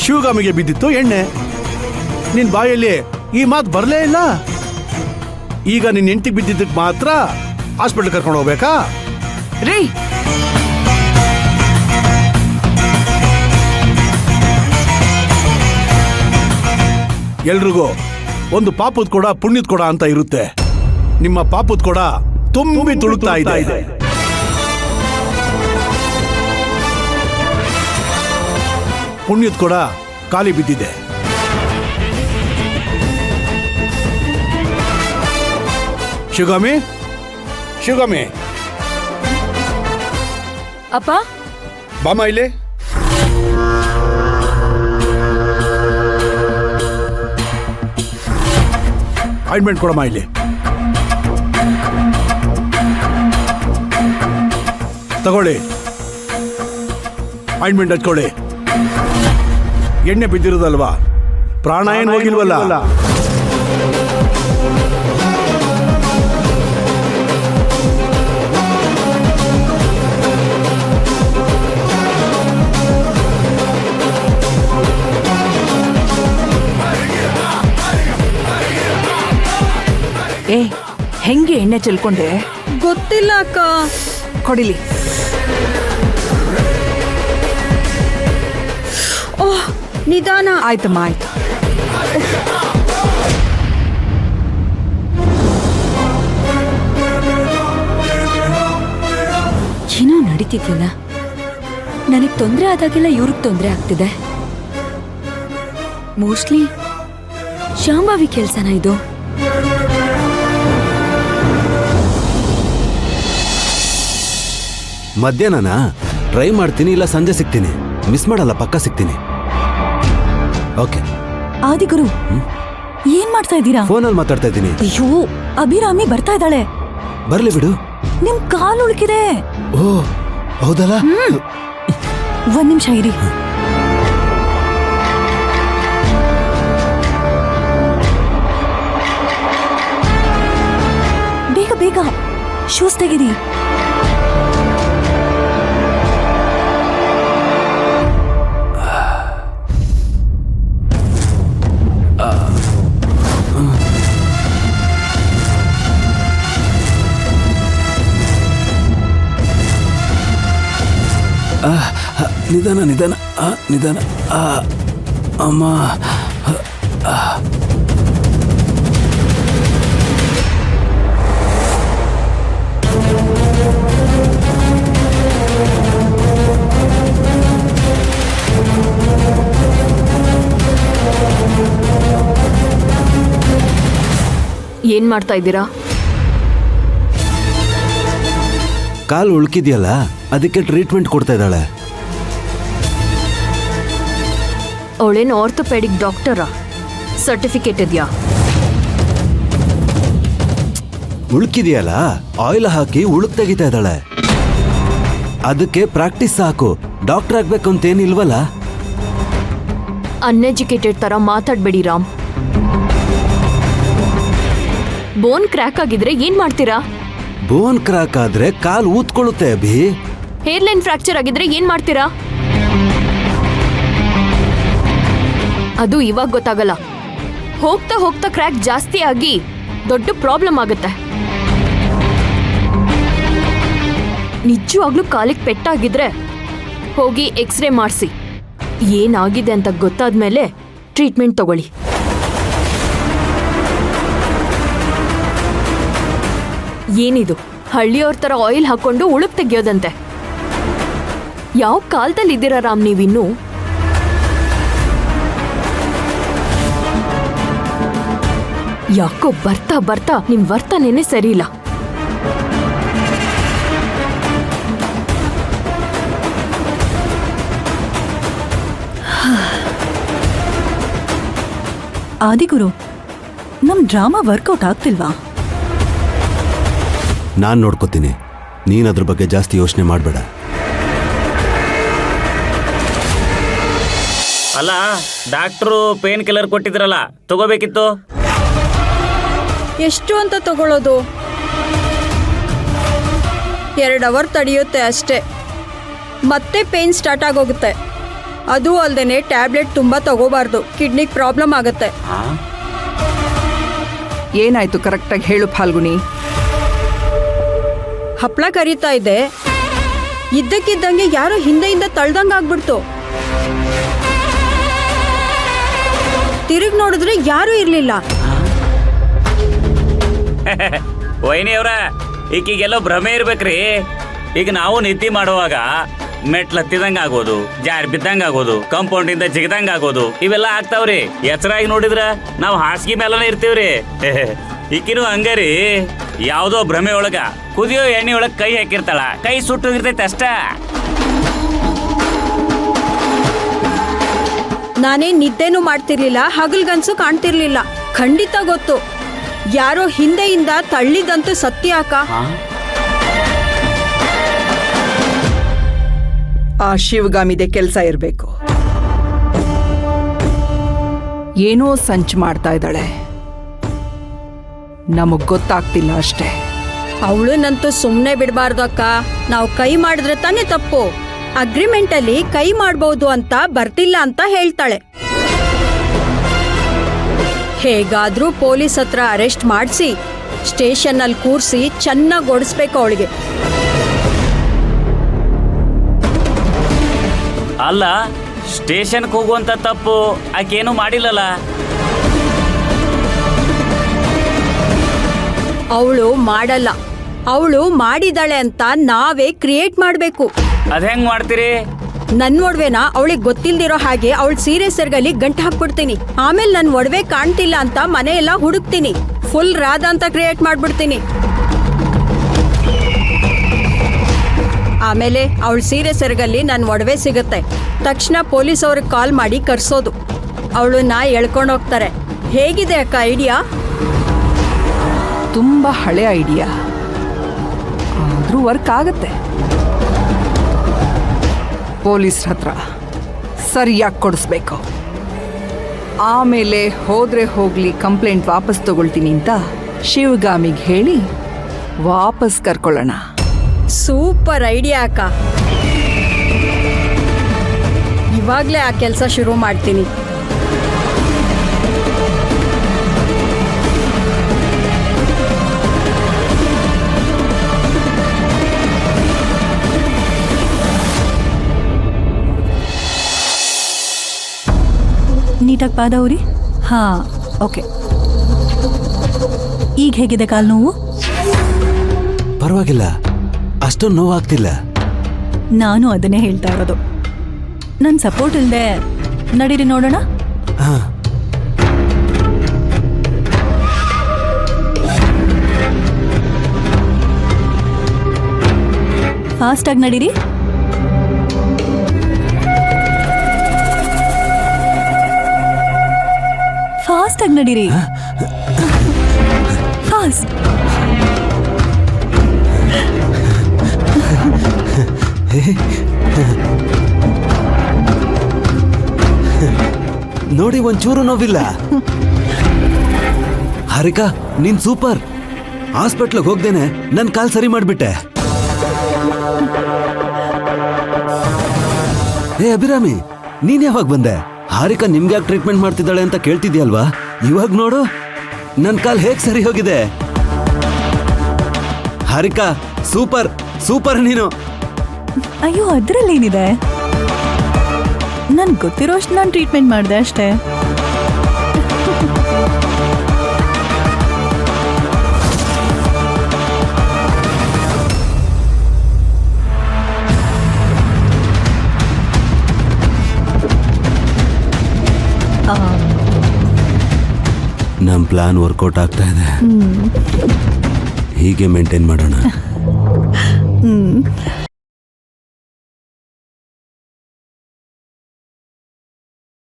ಶಿವಗಾಮಿಗೆ ಬಿದ್ದಿತ್ತು ಎಣ್ಣೆ. ನಿನ್ ಬಾಯಲ್ಲಿ ಈ ಮಾತು ಬರಲೇ ಇಲ್ಲ. ಈಗ ನಿನ್ ಹೆಂಡತಿಗೆ ಬಿದ್ದಿದ್ದಕ್ಕೆ ಮಾತ್ರ ಹಾಸ್ಪಿಟಲ್ ಕರ್ಕೊಂಡು ಹೋಗ್ಬೇಕಾ? ರೀ, ಎಲ್ರಿಗೂ ಒಂದು ಪಾಪದ ಕೊಡ ಪುಣ್ಯದ ಕೊಡ ಅಂತ ಇರುತ್ತೆ. ನಿಮ್ಮ ಪಾಪದ ಕೊಡ ತುಂಬಿ ತುಳುಕ್ತಾ ಇದೆ. ಪುಣ್ಯದ ಕೊಡ ಖಾಲಿ ಬಿದ್ದಿದೆ. ಶಿವಗಾಮಿ, ಶಿವಗಾಮಿ, ಅಪ್ಪ ಬಾಮ ಇಲ್ಲಿ. ಆಯಿಂಟ್ಮೆಂಟ್ ಕೊಡಮ್ಮ ಇಲ್ಲಿ. ತಗೊಳ್ಳಿ, ಆಯಿಂಟ್ಮೆಂಟ್ ಹಚ್ಕೊಳ್ಳಿ. ಎಣ್ಣೆ ಬಿದ್ದಿರೋದಲ್ವಾ, ಪ್ರಾಣ ಏನು ಹೋಗಿಲ್ವಲ್ಲ. ಏ, ಹೆಂಗೆ ಎಣ್ಣೆ ಚೆಲ್ಕೊಂಡೆ? ಗೊತ್ತಿಲ್ಲ ಅಕ್ಕ. ಕೊಡಿಲಿ. ಓಹ್, ನಿಧಾನ. ಆಯ್ತಮ್ಮ, ಆಯ್ತು. ಏನೋ ನಡೀತಿದ್ಯಲ್ಲ, ನನಗೆ ತೊಂದರೆ ಆದಾಗೆಲ್ಲ ಇವ್ರಿಗೆ ತೊಂದರೆ ಆಗ್ತಿದೆ. ಮೋಸ್ಟ್ಲಿ ಶಾಂಭವಿ ಕೆಲ್ಸನ ಇದು. ಮಧ್ಯಾಹ್ನನಾ ಟ್ರೈ ಮಾಡ್ತೀನಿ, ಇಲ್ಲ ಸಂಜೆ ಸಿಗ್ತೀನಿ. ಮಿಸ್ ಮಾಡಲ್ಲ, ಪಕ್ಕ ಸಿಗ್ತೀನಿ. ಓಕೆ. ಆದಿಗುರು, ಏನ್ ಮಾಡ್ತಾ ಇದ್ದೀರಾ? ಫೋನಲ್ಲಿ ಮಾತಾಡ್ತಾ ಇದ್ದೀನಿ. ಅಯ್ಯೋ, ಅಭಿರಾಮಿ ಬರ್ತಾ ಇದ್ದಾಳೆ. ಬರ್ಲಿ ಬಿಡು. ನಿಮ್ ಕಾಲು ಉಳ್ಕಿದೆ. ಓ ಹೌದಲ್ಲ. ಒಂದ್ ನಿಮಿಷ ಇರಿ. ಬೇಗ ಬೇಗ ಶೂಸ್ ತೆಗಿರಿ. ನಿಧಾನ ನಿಧಾನ ನಿಧಾನ. ಅಮ್ಮ, ಏನ್ ಮಾಡ್ತಾ ಇದ್ದೀರಾ? ಕಾಲು ಉಳ್ಕಿದ್ಯಲ್ಲ, ಅದಕ್ಕೆ ಟ್ರೀಟ್ಮೆಂಟ್ ಕೊಡ್ತಾ ಇದ್ದಾಳೆ. ಅವಳೇನು ಆರ್ಥೋಪೆಡಿಕ್ ಡಾಕ್ಟರಾ? ಸರ್ಟಿಫಿಕೇಟ್ ಇದೆಯಾ? ಉಳ್ಕಿದ್ಯಲ್ಲ, ಆಯಿಲ್ ಹಾಕಿ ಉಳುಕ್ ತೆಗಿತಾ ಇದ್ದಾಳೆ. ಅದಕ್ಕೆ ಪ್ರಾಕ್ಟೀಸ್ ಸಾಕು. ಡಾಕ್ಟರ್ ಆಗ್ಬೇಕು ಅಂತೇನಿಲ್ವಲ್ಲ. ಅನ್ಎಜುಕೇಟೆಡ್ ತರ ಮಾತಾಡ್ಬೇಡಿ ರಾಮ್. ಬೋನ್ ಕ್ರ್ಯಾಕ್ ಆಗಿದ್ರೆ ಏನ್ ಮಾಡ್ತೀರಾ? ಬೋನ್ ಕ್ರಾಕ್ ಆದ್ರೆ ಕಾಲ್ ಊದ್ಕೊಳ್ಳುತ್ತೆ ಅಭಿ. ಹೇರ್ ಲೈನ್ ಫ್ರಾಕ್ಚರ್ ಆಗಿದ್ರೆ ಏನ್ ಮಾಡ್ತೀರಾ? ಅದು ಇವಾಗ ಗೊತ್ತಾಗಲ್ಲ. ಹೋಗ್ತಾ ಹೋಗ್ತಾ ಕ್ರ್ಯಾಕ್ ಜಾಸ್ತಿ ಆಗಿ ದೊಡ್ಡ ಪ್ರಾಬ್ಲಮ್ ಆಗುತ್ತೆ. ನಿಜವಾಗ್ಲೂ ಕಾಲಿಗೆ ಪೆಟ್ಟಾಗಿದ್ರೆ ಹೋಗಿ ಎಕ್ಸ್ರೇ ಮಾಡಿಸಿ. ಏನಾಗಿದೆ ಅಂತ ಗೊತ್ತಾದ್ಮೇಲೆ ಟ್ರೀಟ್ಮೆಂಟ್ ತಗೊಳ್ಳಿ. ಏನಿದು ಹಳ್ಳಿಯವ್ರ ತರ ಆಯಿಲ್ ಹಾಕೊಂಡು ಉಳುಕ್ ತೆಗಿಯೋದಂತೆ? ಯಾವ ಕಾಲದಲ್ಲಿ ಇದ್ದೀರಾ ರಾಮ್ ನೀವಿನ್ನು? ಯಾಕೋ ಬರ್ತಾ ಬರ್ತಾ ನಿಮ್ ವರ್ತನೆನೇ ಸರಿ ಇಲ್ಲ. ಆದಿಗುರು, ನಮ್ ಡ್ರಾಮಾ ವರ್ಕೌಟ್ ಆಗ್ತಿಲ್ವಾ? ನಾನ್ ನೋಡ್ಕೋತೀನಿ, ನೀನ್ ಅದ್ರ ಬಗ್ಗೆ ಜಾಸ್ತಿ ಯೋಚನೆ ಮಾಡಬೇಡ. ಅಲ್ಲ, ಡಾಕ್ಟ್ರು ಪೇನ್ ಕಿಲ್ಲರ್ ಕೊಟ್ಟಿದ್ರಲ್ಲ, ತಗೋಬೇಕಿತ್ತು. ಎಷ್ಟು ಅಂತ ತಗೊಳ್ಳೋದು? 2 ಅವರ್ ತಡೆಯುತ್ತೆ ಅಷ್ಟೇ, ಮತ್ತೆ ಪೇನ್ ಸ್ಟಾರ್ಟ್ ಆಗೋಗುತ್ತೆ. ಅದು ಅಲ್ದೇನೆ ಟ್ಯಾಬ್ಲೆಟ್ ತುಂಬಾ ತಗೋಬಾರ್ದು, ಕಿಡ್ನಿಗ್ ಪ್ರಾಬ್ಲಮ್ ಆಗುತ್ತೆ. ಏನಾಯ್ತು ಕರೆಕ್ಟಾಗಿ ಹೇಳು ಫಾಲ್ಗುಣಿ. ಹಪ್ಳ ಕರೀತಾ ಇದ್ದೆ, ಇದ್ದಕ್ಕಿದ್ದಂಗೆ ಯಾರೋ ಹಿಂದೆಯಿಂದ ತಳ್ದಂಗ್ ಆಗ್ಬಿಡ್ತು. ತಿರುಗ್ ನೋಡಿದ್ರೆ ಯಾರೂ ಇರ್ಲಿಲ್ಲ. ವೈನಿ ಅವ್ರ ಈಕಿಗೆಲ್ಲೋ ಭ್ರಮೆ ಇರ್ಬೇಕ್ರಿ. ಈಗ ನಾವು ನಿದ್ದೆ ಮಾಡುವಾಗ ಮೆಟ್ಲ ಹತ್ತಿದಂಗ ಆಗೋದು, ಜಾರ್ ಬಿದ್ದಂಗ ಆಗೋದು, ಕಾಂಪೌಂಡ್ ಇಂದ ಜಿಗದಂಗ ಆಗೋದು, ಇವೆಲ್ಲ ಆಗ್ತಾವ್ರಿ. ಎಚ್ಚರಾಗಿ ನೋಡಿದ್ರ ನಾವು ಹಾಸಿಗೆ ಮೇಲನೇ ಇರ್ತೀವ್ರಿ. ಈಕಿನೂ ಹಂಗರಿ, ಯಾವ್ದೋ ಭ್ರಮೆ ಒಳಗ ಕುದಿಯೋ ಎಣ್ಣೆ ಒಳಗ ಕೈ ಹಾಕಿರ್ತಾಳ, ಕೈ ಸುಟ್ಟೋಗಿರ್ತೈತೆ ಅಷ್ಟ. ನಾನೇನ್ ನಿದ್ದೆನೂ ಮಾಡ್ತಿರ್ಲಿಲ್ಲ, ಹಗಲ್ಗನ್ಸು ಕಾಣ್ತಿರ್ಲಿಲ್ಲ. ಖಂಡಿತ ಗೊತ್ತು, ಯಾರೋ ಹಿಂದೆಯಿಂದ ತಳ್ಳಿದಂತೂ ಸತ್ಯ ಅಕ್ಕ. ಆ ಶಿವಗಾಮಿದೆ ಕೆಲಸ ಇರಬೇಕು. ಏನೋ ಸಂಚು ಮಾಡ್ತಾ ಇದ್ದಾಳೆ, ನಮಗ್ ಗೊತ್ತಾಗ್ತಿಲ್ಲ ಅಷ್ಟೇ. ಅವಳನ್ನಂತೂ ಸುಮ್ಮನೆ ಬಿಡಬಾರ್ದು ಅಕ್ಕ. ನಾವು ಕೈ ಮಾಡಿದ್ರೆ ತಾನೇ ತಪ್ಪು. ಅಗ್ರಿಮೆಂಟ್ ಅಲ್ಲಿ ಕೈ ಮಾಡ್ಬೋದು ಅಂತ ಬರ್ತಿಲ್ಲ ಅಂತ ಹೇಳ್ತಾಳೆ. ಹೇಗಾದ್ರೂ ಪೊಲೀಸ್ ಹತ್ರ ಅರೆಸ್ಟ್ ಮಾಡಿಸಿ ಸ್ಟೇಷನ್ ಅಲ್ಲಿ ಕೂರಿಸಿ ಚೆನ್ನಾಗಿ ಓಡಿಸ್ಬೇಕು ಅವಳಿಗೆ. ಅಲ್ಲ, ಸ್ಟೇಷನ್ಗೆ ಹೋಗುವಂತ ತಪ್ಪು ಆಕೇನು ಮಾಡಿಲ್ಲಲ್ಲ. ಅವಳು ಮಾಡಲ್ಲ, ಅವಳು ಮಾಡಿದಾಳೆ ಅಂತ ನಾವೇ ಕ್ರಿಯೇಟ್ ಮಾಡ್ಬೇಕು. ಅದ್ ಹೆಂಗ್ ಮಾಡ್ತೀರಿ? ನನ್ ಒಡವೆನ ಅವಳಿಗೆ ಗೊತ್ತಿಲ್ದಿರೋ ಹಾಗೆ ಅವಳ ಸೀರೆ ಸೆರ್ಗಲ್ಲಿ ಗಂಟು ಹಾಕ್ಬಿಡ್ತೀನಿ. ಆಮೇಲೆ ನನ್ ಒಡವೆ ಕಾಣ್ತಿಲ್ಲ ಅಂತ ಮನೆಯೆಲ್ಲ ಹುಡುಕ್ತೀನಿ. ಫುಲ್ ರಾಧ ಅಂತ ಕ್ರಿಯೇಟ್ ಮಾಡ್ಬಿಡ್ತೀನಿ. ಆಮೇಲೆ ಅವಳ ಸೀರೆ ಸೆರ್ಗಲ್ಲಿ ನನ್ ಒಡವೆ ಸಿಗುತ್ತೆ. ತಕ್ಷಣ ಪೊಲೀಸ್ ಅವ್ರಿಗೆ ಕಾಲ್ ಮಾಡಿ ಕರ್ಸೋದು. ಅವಳನ್ನ ಎಳ್ಕೊಂಡು ಹೋಗ್ತಾರೆ. ಹೇಗಿದೆ ಅಕ್ಕ ಐಡಿಯಾ? ತುಂಬಾ ಹಳೆ ಐಡಿಯಾ, ಆದ್ರೂ ವರ್ಕ್ ಆಗತ್ತೆ. ಪೊಲೀಸ್ರ ಹತ್ರ ಸರಿಯಾಗಿ ಕೊಡಿಸ್ಬೇಕು. ಆಮೇಲೆ ಹೋದ್ರೆ ಹೋಗ್ಲಿ ಕಂಪ್ಲೇಂಟ್ ವಾಪಸ್ ತಗೊಳ್ತೀನಿ ಅಂತ ಶಿವಗಾಮಿಗೆ ಹೇಳಿ ವಾಪಸ್ ಕರ್ಕೊಳ್ಳೋಣ. ಸೂಪರ್ ಐಡಿಯಾ ಅಕ್ಕ. ಇವಾಗ್ಲೇ ಆ ಕೆಲಸ ಶುರು ಮಾಡ್ತೀನಿ. ನೀಟಾಗಿ ಪಾದ ಉರಿ. ಹಾ, ಓಕೆ. ಈಗ ಹೇಗಿದೆ ಕಾಲು ನೋವು? ಪರವಾಗಿಲ್ಲ, ಅಷ್ಟೊಂದು ನೋವಾಗ್ತಿಲ್ಲ. ನಾನು ಅದನ್ನೇ ಹೇಳ್ತಾ ಇರೋದು. ನನ್ನ ಸಪೋರ್ಟ್ ಇಲ್ಲದೆ ನಡೀರಿ ನೋಡೋಣ. ಹಾ, ಫಾಸ್ಟಾಗಿ ನಡೀರಿ. ಫಾಸ್ಟಾಗಿ ನಡೀರಿ. ಫಾಸ್ಟ್. ನೋಡಿ, ಒಂಚೂರು ನೋವಿಲ್ಲ. ಹಾರಿಕಾ, ನೀನ್ ಸೂಪರ್. ಹಾಸ್ಪಿಟ್ಲಿಗೆ ಹೋಗ್ದೇನೆ ನನ್ ಕಾಲ್ ಸರಿ ಮಾಡ್ಬಿಟ್ಟೆ. ಏ ಅಭಿರಾಮಿ, ನೀನ್ ಯಾವಾಗ ಬಂದೆ? ಹಾರಿಕಾ ನಿಮ್ಗೆ ಯಾಕೆ ಟ್ರೀಟ್ಮೆಂಟ್ ಮಾಡ್ತಿದ್ದಾಳೆ ಅಂತ ಕೇಳ್ತಿದ್ಯಲ್ವಾ? ಇವಾಗ ನೋಡು, ನನ್ ಕಾಲ್ ಹೇಗ್ ಸರಿ ಹೋಗಿದೆ. ಹಾರಿಕಾ, ಸೂಪರ್ ಸೂಪರ್ ನೀನು. ಅಯ್ಯೋ, ಅದ್ರಲ್ಲೇನಿದೆ? ನನ್ಗೆ ಗೊತ್ತಿರೋ ಅಷ್ಟು ನಾನು ಟ್ರೀಟ್ಮೆಂಟ್ ಮಾಡಿದೆ ಅಷ್ಟೇ. ನಮ್ ಪ್ಲಾನ್ ವರ್ಕೌಟ್ ಆಗ್ತಾ ಇದೆ. ಹೀಗೆ ಮೇಂಟೈನ್ ಮಾಡೋಣ.